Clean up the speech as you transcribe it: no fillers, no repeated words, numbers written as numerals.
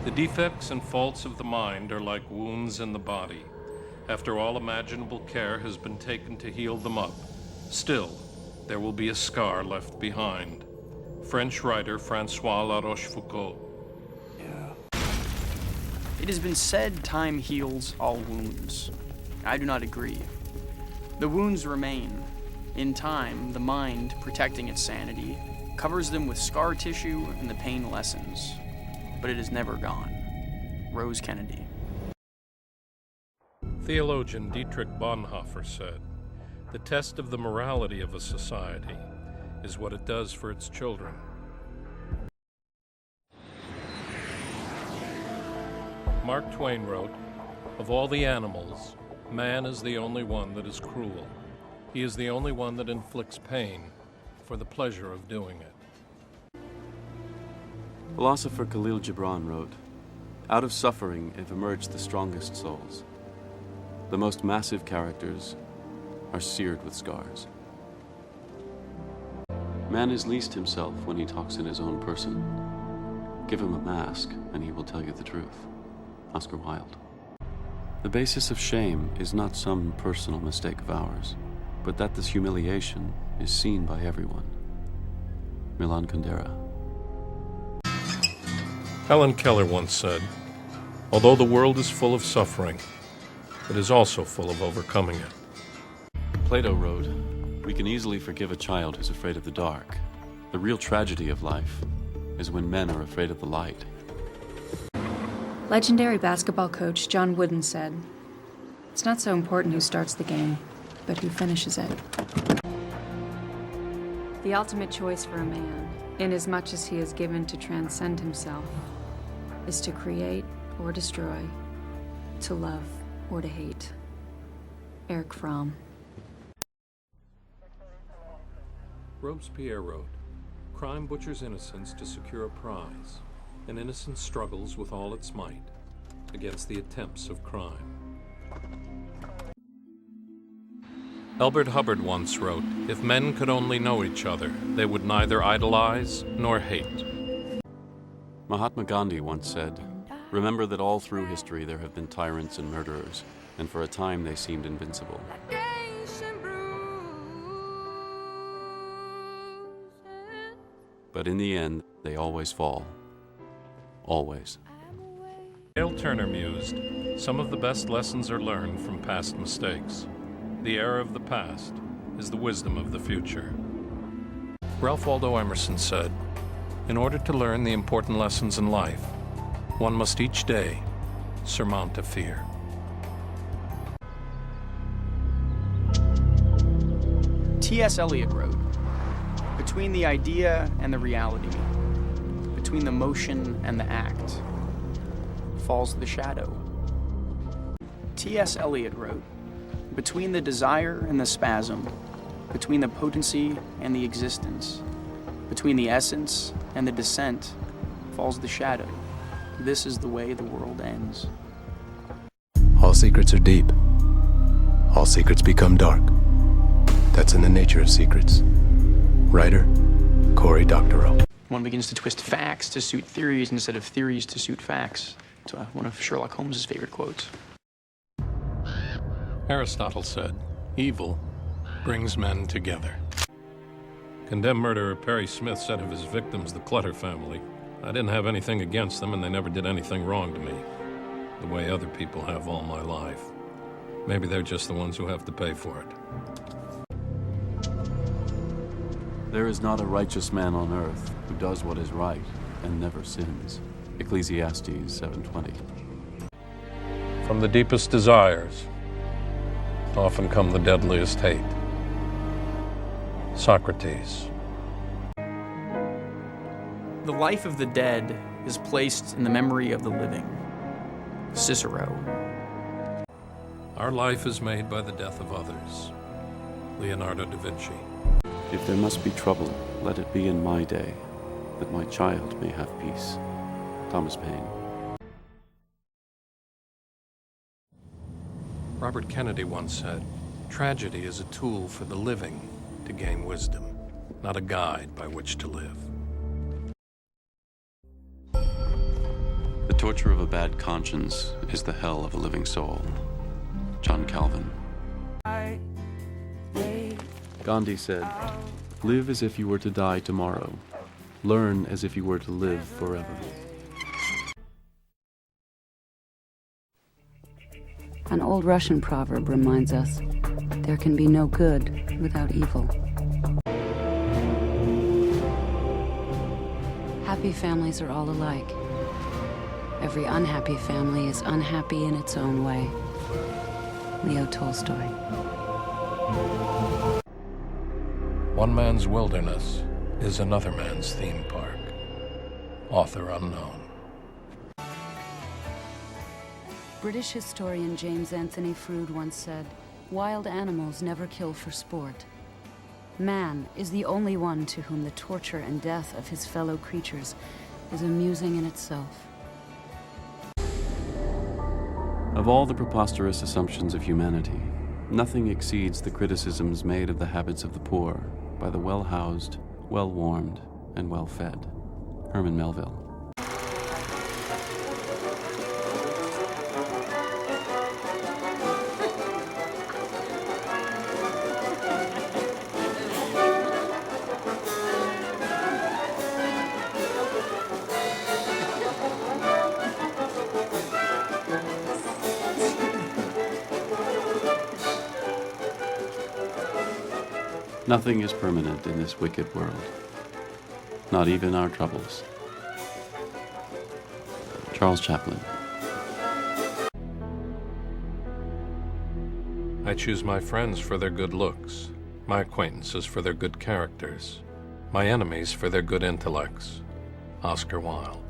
The defects and faults of the mind are like wounds in the body. After all imaginable care has been taken to heal them up, still, there will be a scar left behind. French writer François La Rochefoucauld. It has been said time heals all wounds. I do not agree. The wounds remain. In time, the mind, protecting its sanity, covers them with scar tissue and the pain lessens. But it is never gone. Rose Kennedy. Theologian Dietrich Bonhoeffer said, "The test of the morality of a society is what it does for its children." Mark Twain wrote, "Of all the animals, man is the only one that is cruel. He is the only one that inflicts pain for the pleasure of doing it." Philosopher Khalil Gibran wrote, "Out of suffering have emerged the strongest souls. The most massive characters are seared with scars." Man is least himself when he talks in his own person. Give him a mask and he will tell you the truth. Oscar Wilde. The basis of shame is not some personal mistake of ours, but that this humiliation is seen by everyone. Milan Kundera. Helen Keller once said, "Although the world is full of suffering, it is also full of overcoming it." Plato wrote, "We can easily forgive a child who's afraid of the dark. The real tragedy of life is when men are afraid of the light." Legendary basketball coach John Wooden said, "It's not so important who starts the game, but who finishes it." The ultimate choice for a man, inasmuch as he is given to transcend himself, is to create or destroy, to love or to hate. Eric Fromm. Robespierre wrote, "Crime butchers innocence to secure a prize, and innocence struggles with all its might against the attempts of crime." Elbert Hubbard once wrote, "If men could only know each other, they would neither idolize nor hate." Mahatma Gandhi once said, "Remember that all through history there have been tyrants and murderers, and for a time they seemed invincible. But in the end, they always fall. Always." Dale Turner mused, "Some of the best lessons are learned from past mistakes. The error of the past is the wisdom of the future." Ralph Waldo Emerson said, "In order to learn the important lessons in life, one must each day surmount a fear." T.S. Eliot wrote, "Between the idea and the reality, between the motion and the act, falls the shadow." T.S. Eliot wrote, "Between the desire and the spasm, between the potency and the existence, between the essence and the descent, falls the shadow. This is the way the world ends." All secrets are deep. All secrets become dark. That's in the nature of secrets. Writer, Cory Doctorow. One begins to twist facts to suit theories instead of theories to suit facts. It's one of Sherlock Holmes' favorite quotes. Aristotle said, "Evil brings men together." Condemned murderer Perry Smith said of his victims, the Clutter family, "I didn't have anything against them and they never did anything wrong to me, the way other people have all my life. Maybe they're just the ones who have to pay for it." "There is not a righteous man on earth who does what is right and never sins." Ecclesiastes 7:20. From the deepest desires often come the deadliest hate. Socrates. The life of the dead is placed in the memory of the living. Cicero. Our life is made by the death of others. Leonardo da Vinci. "If there must be trouble, let it be in my day, that my child may have peace." Thomas Paine. Robert Kennedy once said, "Tragedy is a tool for the living to gain wisdom, not a guide by which to live." The torture of a bad conscience is the hell of a living soul. John Calvin. Gandhi said, "Live as if you were to die tomorrow. Learn as if you were to live forever." An old Russian proverb reminds us, there can be no good without evil. Happy families are all alike. Every unhappy family is unhappy in its own way. Leo Tolstoy. One man's wilderness is another man's theme park. Author unknown. British historian James Anthony Froude once said, "Wild animals never kill for sport. Man is the only one to whom the torture and death of his fellow creatures is amusing in itself." Of all the preposterous assumptions of humanity, nothing exceeds the criticisms made of the habits of the poor by the well-housed, well-warmed, and well-fed. Herman Melville. Nothing is permanent in this wicked world, not even our troubles. Charles Chaplin. I choose my friends for their good looks, my acquaintances for their good characters, my enemies for their good intellects. Oscar Wilde.